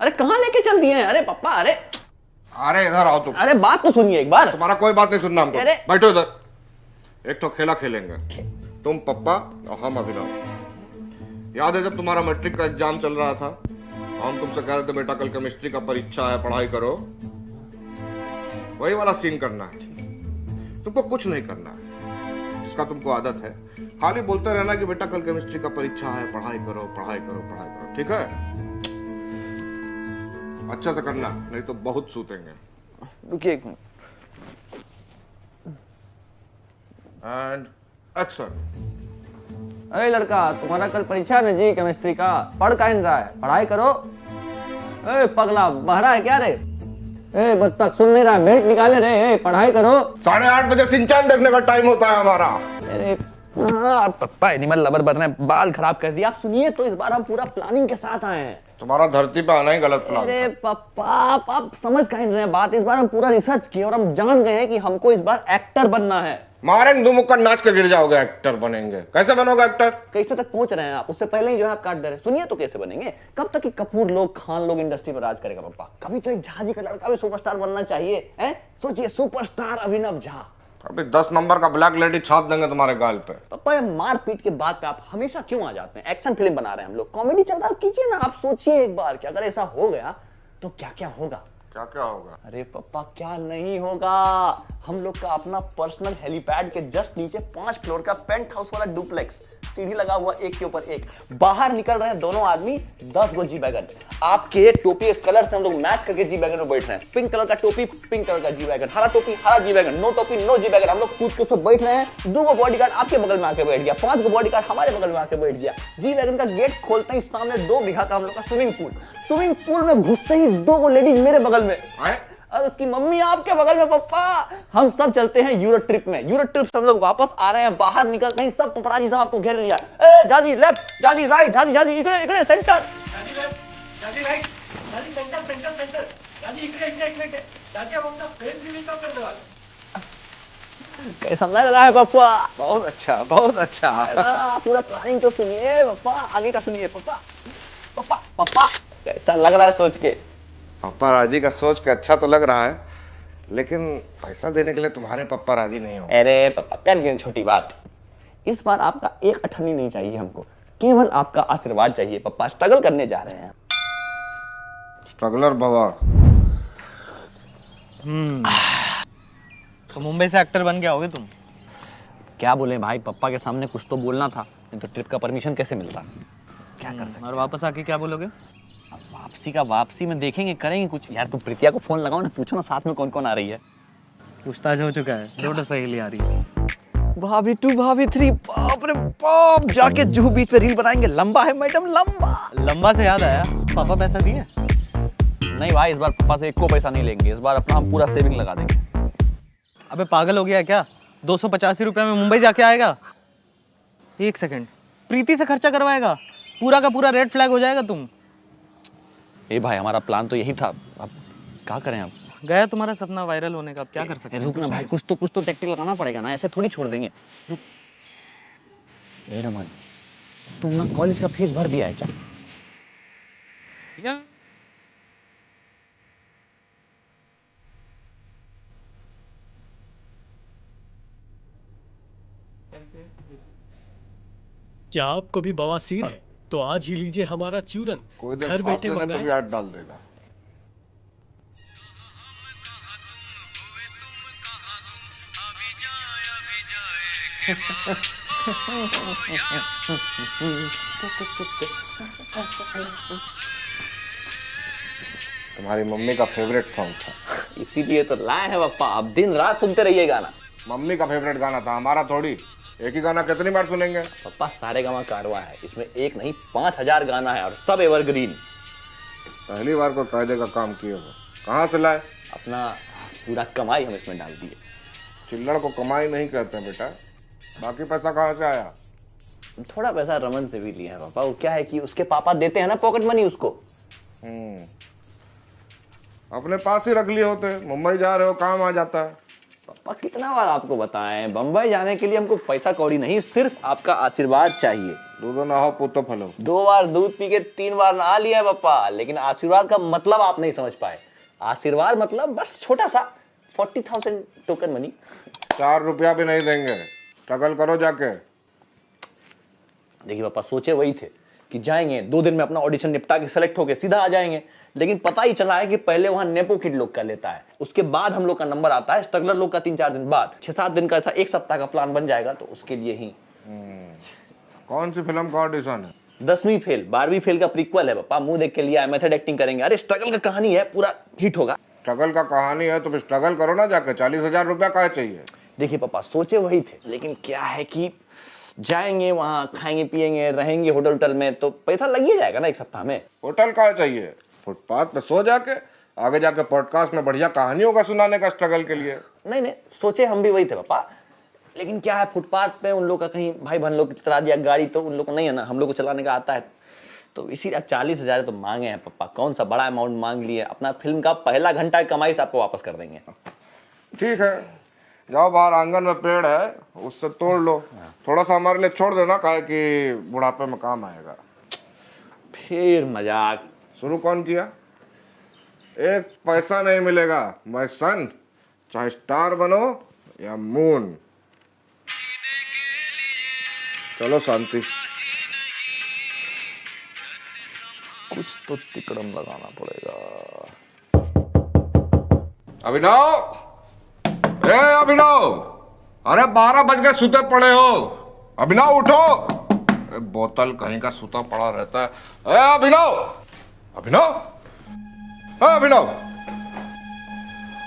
अरे कहाँ लेके चल दिए हैं? अरे पापा, अरे अरे इधर आओ तुम। अरे बात तो सुनिए एक बार। तुम्हारा कोई बात नहीं सुनना हमको। अरे बैठो इधर। एक तो खेला खेलेंगे, तुम पप्पा और हम अभिनव। याद है जब तुम्हारा मैट्रिक का एग्जाम चल रहा था, हम तुमसे कह रहे थे बेटा कल केमिस्ट्री का परीक्षा है, पढ़ाई करो। वही वाला सीन करना है। तुमको कुछ नहीं करना है, जिसका तुमको आदत है। खाली बोलते रहना कि बेटा कल केमिस्ट्री का परीक्षा है, पढ़ाई करो पढ़ाई करो पढ़ाई करो, ठीक है? अच्छा से करना, नहीं तो बहुत सूतेंगे। रुकिए एक मिनट। And action. अरे लड़का, तुम्हारा कल परीक्षा है ना जी केमिस्ट्री का, पढ़ का रहा है, पढ़ाई करो। ए पगला, बहरा है क्या रे? ए बत्तख, सुन नहीं रहा, मिनट निकाले रे। ए पढ़ाई करो। 8:30 बजे सिंचान देखने का टाइम होता है हमारा। अरे पप्पा, एनिमल लवर बन रहे हैं, बाल खराब कर दिया। आप सुनिए तो, इस बार हम पूरा प्लानिंग के साथ आए हैं। तुम्हारा धरती पे आना ही गलत प्लान अरे पप्पा, आप समझ कहीं रहे हैं बात। इस बार हम पूरा रिसर्च किए और हम जान गए हैं कि हमको इस बार एक्टर बनना है। मारेंगे दो मुक्का, नाच के गिर जाओगे। एक्टर बनेंगे? कैसे बनोगे एक्टर? कैसे तक पहुंच रहे हैं आप? उससे पहले ही जो है आप काट दे रहे हैं। सुनिए तो कैसे बनेंगे? कब तक कि कपूर लोग, खान लोग इंडस्ट्री पर राज करेगा पप्पा? कभी तो एक झा जी का लड़का भी सुपरस्टार बनना चाहिए। हैं? सोचिए, सुपरस्टार अभिनव झा। अभी 10 नंबर का ब्लैक लेडी छाप देंगे तुम्हारे गाल पे। पापा, मार पीट के बाद पे आप हमेशा क्यों आ जाते हैं? एक्शन फिल्म बना रहे हैं हम लोग, कॉमेडी चल रहा है, कीजिए ना। आप सोचिए एक बार कि अगर ऐसा हो गया तो क्या क्या होगा। क्या क्या होगा? अरे पापा, क्या नहीं होगा? हम लोग का अपना पर्सनल हेलीपैड के जस्ट नीचे 5 फ्लोर का पेंट हाउस वाला डुप्लेक्स, सीढ़ी लगा हुआ एक के ऊपर एक। बाहर निकल रहे हैं दोनों आदमी, 10 गो जी वैगन। आपके टोपी के कलर से हम लोग मैच करके जी वैगन में बैठ रहे हैं। पिंक कलर का टोपी, पिंक कलर का जी वैगन। हरा टोपी, हरा जी वैगन। नो टोपी, नो जी वैगन। हम लोग कूद के ऊपर बैठ रहे हैं। 2 गो बॉडीगार्ड आपके बगल में आके बैठ गया, 5 गो बॉडीगार्ड हमारे बगल में आके बैठ गया। जी वैगन का गेट खोलते ही सामने 2 बीघा का हम लोग का स्विमिंग पूल। स्विमिंग पूल में घुसते ही 2 गो लेडीज मेरे बगल में, और उसकी मम्मी आपके बगल में। पप्पा, हम सब चलते हैं यूरोप ट्रिप में। यूरोप ट्रिप से हम लोग वापस आ रहे हैं, बाहर निकल रहे हैं, सब पपराजी सब आपको घेर लिया। ए जाजी लेफ्ट, जाजी राइट, जाजी इकडे इकडे सेंटर, जाजी लेफ्ट, जाजी राइट, जाजी सेंटर सेंटर सेंटर, जाजी इकडे इकडे इकडे, जाजी हम अपना फ्रेंड रिव्यू कब करने वाले? कैसा लग रहा है पप्पा? बहुत अच्छा, बहुत अच्छा। पूरा प्लानिंग तो सुनिए पप्पा, आगे का सुनिए पप्पा। पप्पा पप्पा, कैसा लग रहा है सोच के? पप्पा राजी का सोच के अच्छा तो लग रहा है, लेकिन पैसा देने के लिए तुम्हारे पप्पा राजी नहीं हो। अरे पप्पा, कर दी छोटी बात। इस बार आपका एक अठन्नी नहीं चाहिए हमको, केवल आपका आशीर्वाद चाहिए पप्पा। स्ट्रगल करने जा रहे हैं। स्ट्रगलर बाबा। तो मुंबई से एक्टर बन के आओगे तुम? क्या बोले भाई, पप्पा के सामने कुछ तो बोलना था, नहीं तो ट्रिप का परमिशन कैसे मिलता? क्या कर सकते? और वापस आके क्या बोलोगे? वापसी में देखेंगे, करेंगे कुछ। यार तुम प्रीतिया को फोन लगाओ ना, पूछो ना साथ में कौन कौन आ रही है। पूछताछ हो चुका है, 2 सहेली आ रही है। भाभी 2, भाभी 3, बाप रे बाप, जाके जुहू बीच पे रील बनाएंगे। लंबा है मैडम, लंबा। लंबा से याद आया, पापा पैसा दिए? नहीं भाई, इस बार पापा से 1 को पैसा नहीं लेंगे। इस बार अपना हम पूरा सेविंग लगा देंगे। अबे पागल हो गया क्या? 285 रुपये में मुंबई जाके आएगा? 1 सेकंड, प्रीति से खर्चा करवाएगा? पूरा का पूरा रेड फ्लैग हो जाएगा तुम। ए भाई, हमारा प्लान तो यही था, अब क्या करें? अब गया तुम्हारा सपना वायरल होने का, अब क्या कर सकते हैं? रुक ना भाई, कुछ तो टैक्टिक लगाना पड़ेगा ना, ऐसे थोड़ी छोड़ देंगे। रुक। ए रमन, तुम ना कॉलेज का फीस भर दिया है क्या? क्या आपको भी बवासीर है? तो आज ही लीजिए हमारा चूरन, कोई देर घर बैठे तो मंगाएं। भी ऐड डाल देगा। तुम्हारी मम्मी का फेवरेट सॉन्ग था, इसीलिए तो लाए हैं पप्पा। अब दिन रात सुनते रहिए गाना। मम्मी का फेवरेट गाना था, हमारा थोड़ी। एक ही गाना कितनी बार सुनेंगे? पप्पा, सारे गामा कारवा है, इसमें एक नहीं 5000 गाना है, और सब एवरग्रीन। पहली बार को कायदे का काम किए हो। कहाँ से लाए? अपना पूरा कमाई हम इसमें डाल दिए। चिल्लड़ को कमाई नहीं कहते हैं बेटा। बाकी पैसा कहाँ से आया? थोड़ा पैसा रमन से भी लिया है पापा। वो क्या है कि उसके पापा देते हैं ना पॉकेट मनी उसको। अपने पास ही रख लिए होते, मुंबई जा रहे हो काम आ जाता है। और कितना बार आपको बताएं, बंबई जाने के लिए हमको पैसा कौड़ी नहीं, सिर्फ आपका आशीर्वाद चाहिए। दूधो ना हो पुतो फलो। 2 बार दूध पी के 3 बार नहा लिया है पापा, लेकिन आशीर्वाद का मतलब आप नहीं समझ पाए। आशीर्वाद मतलब बस छोटा सा 40,000 टोकन मनी। 4 रुपया भी नहीं देंगे, स्ट्रगल करो जाके। देखिए पापा, सोचे वही थे कि जाएंगे 2 दिन में अपना ऑडिशन निपटा के सेलेक्ट होके सीधा आ जाएंगे, लेकिन पता ही चला है कि पहले वहां नेपो किड लोग का लेता है, उसके बाद हम लोग का नंबर आता है, स्ट्रगलर लोग का 3-4 दिन बाद। 6-7 दिन का ऐसा 1 सप्ताह का प्लान बन जाएगा, तो उसके लिए ही। कौन सी फिल्म का ऑडिशन है? 10वीं फेल 12वीं फेल का प्रीक्वल है पापा, मुंह देख के लिया है, मेथड एक्टिंग करेंगे। अरे स्ट्रगल का कहानी है, पूरा हिट होगा। स्ट्रगल का कहानी है तो फिर स्ट्रगल करो ना जाके। 40,000 रुपया क्या चाहिए? देखिए पापा, सोचे वही थे, लेकिन क्या है कि जाएंगे वहां, खाएंगे पिएंगे, रहेंगे होटल में, तो पैसा लग ही जाएगा ना 1 सप्ताह में। होटल का चाहिए? फुटपाथ पे सो जाके आगे जाके पॉडकास्ट में बढ़िया कहानियों का सुनाने का स्ट्रगल के लिए। नहीं नहीं, सोचे हम भी वही थे पापा, लेकिन क्या है फुटपाथ पे उन लोग का कहीं भाई बहन लोग चला दिया गाड़ी, तो उन लोग को नहीं है ना, हम लोग को चलाने का आता है, तो इसीलिए 40,000 तो मांगे हैं पापा। कौन सा बड़ा अमाउंट मांग लिए, अपना फिल्म का पहला घंटा की कमाई से आपको वापस कर देंगे। ठीक है, जाओ बाहर आंगन में पेड़ है, उससे तोड़ लो। थोड़ा सा हमारे लिए छोड़ देना, काहे कि बुढ़ापे में काम आएगा। फिर मजाक। शुरू कौन किया? 1 पैसा नहीं मिलेगा मैं सन, चाहे स्टार बनो या मून। चलो शांति। कुछ तो तिकड़म लगाना पड़ेगा। अभिनव, ए अभिनव, अरे 12 बज गए, सुते पड़े हो। अभिनव उठो। बोतल कहीं का सुता पड़ा रहता है। ए अभिनव, अभिनव, ए अभिनव,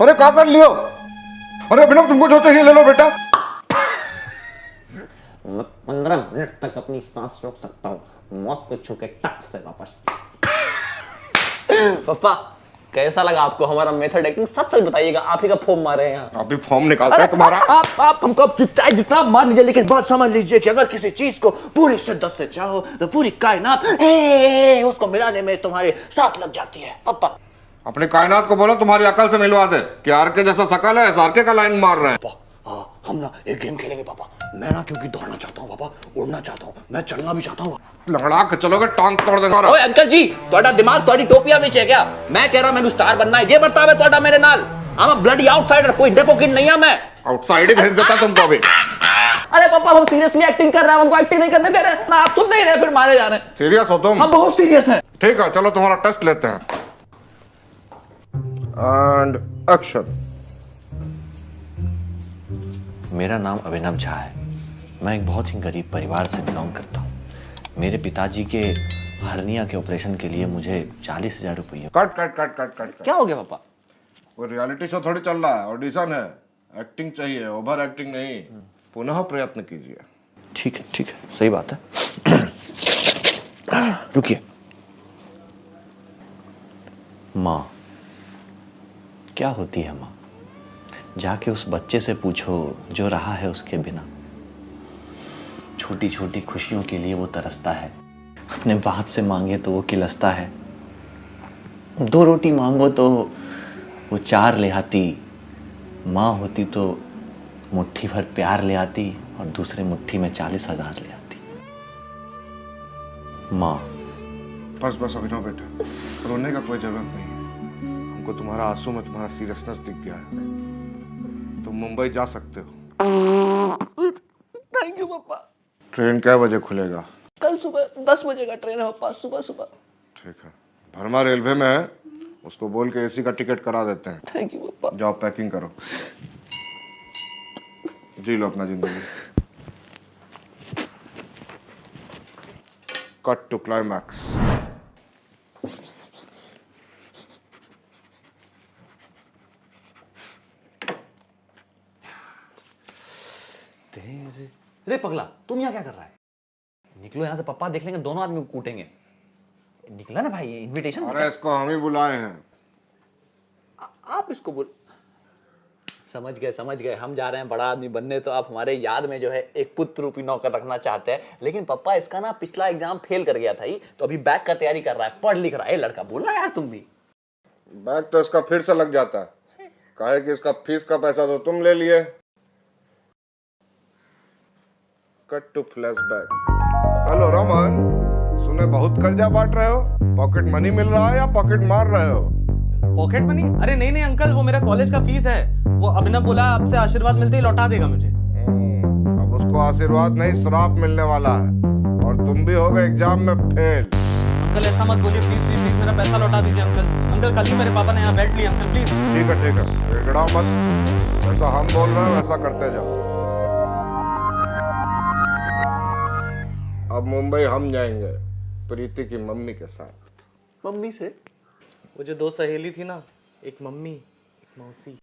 अरे क्या कर लियो? अरे अभिनव, तुमको जो चाहिए ले लो बेटा। मैं 15 मिनट तक अपनी सांस रोक सकता हूँ, मौत को छू के टक से वापस। पापा, कैसा लगा आपको हमारा मेथड एक्टिंग? सच सच बताइएगा, आप ही का फॉर्म मारे हैं यहाँ। अभी फॉर्म निकालते हैं तुम्हारा। आप हमको चाहे जितना मार लीजिए, लेकिन बात समझ लीजिए कि अगर किसी चीज को पूरी शिद्दत से चाहो तो पूरी कायनात उसको मिलाने में तुम्हारे साथ लग जाती है। पापा, अपने कायनात को बोलो तुम्हारी अकल से मिलवा दे कि आरके जैसा शकल है, आरके का लाइन मार रहे हैं। हम ना एक गेम खेलेंगे पापा। मैं ना क्योंकि दौड़ना चाहता हूँ पापा, उड़ना चाहता हूँ, मैं चढ़ना भी चाहता हूँ। लंगड़ा के चलोगे टांग तोड़ देगा। ओए अंकल जी, ਤੁਹਾਡਾ दिमाग ਤੁਹਾਡੀ टोपिया ਵਿੱਚ है क्या? मैं कह रहा मैंने स्टार बनना है, ये बर्ताव है ਤੁਹਾਡਾ मेरे नाल। I'm a bloody outsider, कोई डेपो किड नहीं है मैं। आउटसाइड ही भेज देता तुमको अभी। अरे पापा, हम सीरियसली एक्टिंग कर रहे हैं, हमको एक्टिंग नहीं करने दे रहे ना, आप सुन नहीं रहे, फिर मारे जा रहे हैं। सीरियस हो तुम? हम बहुत सीरियस हैं। ठीक है, चलो तुम्हारा टेस्ट लेते हैं। And action. मेरा नाम अभिनव झा है। मैं एक बहुत ही गरीब परिवार से बिलोंग करता हूँ। मेरे पिताजी के हर्निया के ऑपरेशन के लिए मुझे 40,000 रुपये। Cut cut cut cut cut. क्या हो गया पापा? कोई रियलिटी शो थोड़ी चल रहा है, ऑडिशन है, एक्टिंग चाहिए, ओवर एक्टिंग नहीं। पुनः प्रयत्न कीजिए। ठीक है, सही बात है। रुकिए। माँ क्या होती है माँ? जाके उस बच्चे से पूछो जो रहा है उसके बिना। छोटी छोटी खुशियों के लिए वो तरसता है, अपने बाप से मांगे तो वो किलसता है, 2 रोटी मांगो तो वो 4 ले आती, माँ होती तो मुट्ठी भर प्यार ले आती और दूसरे मुट्ठी में 40,000 ले आती। माँ। बस बस अभिनव बेटा, रोने का कोई जरूरत नहीं है। हमको तुम्हारा आंसू में तुम्हारा सीरियसनेस दिख गया है। तुम मुंबई जा सकते हो। थैंक यू पापा। ट्रेन क्या बजे खुलेगा? कल सुबह 10 बजे का ट्रेन है पापा, सुबह सुबह। ठीक है, भरमा रेलवे में है, उसको बोल के एसी का टिकट करा देते हैं। थैंक यू पापा। जाओ पैकिंग करो, जी लो अपना जिंदगी। Cut to climax. रे पगला, तुम यहाँ क्या कर रहा है? निकलो यहाँ से, पापा देख लेंगे, दोनों आदमी को कूटेंगे। निकला ना भाई, इनविटेशन। अरे इसको हम ही बुलाए हैं। आप इसको बोल। समझ गए, हम जा रहे हैं बड़ा आदमी बनने, तो आप हमारे याद में जो है एक पुत्र रूपी नौकर रखना चाहते हैं। लेकिन पापा इसका ना पिछला एग्जाम फेल कर गया था ही, तो अभी बैक का तैयारी कर रहा है, पढ़ लिख रहा है। लड़का बोल रहा है यार, तुम भी। बैग तो इसका फिर से लग जाता है। काहे कि इसका फीस का पैसा तो तुम ले लिए। Cut to flashback. Hello Raman, सुने बहुत कर्जा बांट रहे हो, पॉकेट मनी मिल रहा है या पॉकेट मार रहे हो? Pocket money? अरे नहीं नहीं अंकल, वो मेरा कॉलेज का फीस है। वो अभिनव बोला आपसे आशीर्वाद मिलते ही लौटा देगा मुझे। अब उसको आशीर्वाद नहीं श्राप मिलने वाला है, और तुम भी हो गए एग्जाम में फेल। अंकल ऐसा मत बोलिए, प्लीज प्लीज प्लीज, मेरा पैसा लौटा दीजिए अंकल। अंकल कल ही मेरे पापा ने यहाँ बेल्ट लिया अंकल, प्लीज। ठीक है, गिड़गिड़ाओ मत, वैसा हम बोल रहे हैं वैसा करते जाओ। अब मुंबई हम जाएंगे प्रीति की मम्मी के साथ। मम्मी से? वो जो दो सहेली थी ना, एक मम्मी एक मौसी।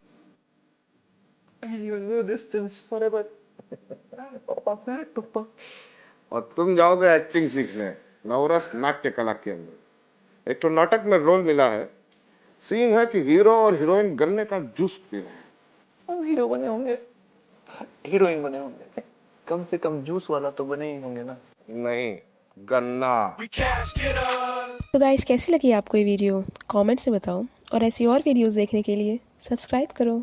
और तुम जाओगे एक्टिंग सीखने नवरस नाट्य कला के अंदर। एक तो नाटक में रोल मिला है, सीन है कि हीरो और हीरोइन गन्ने का जूस पी रहे हैं। हम हीरो बने होंगे, हीरोइन बने होंगे, कम से कम जूस वाला तो बने ही होंगे ना। नहीं, गन्ना। तो गाइस कैसी लगी आपको ये वीडियो कमेंट्स में बताओ, और ऐसी और वीडियोस देखने के लिए सब्सक्राइब करो।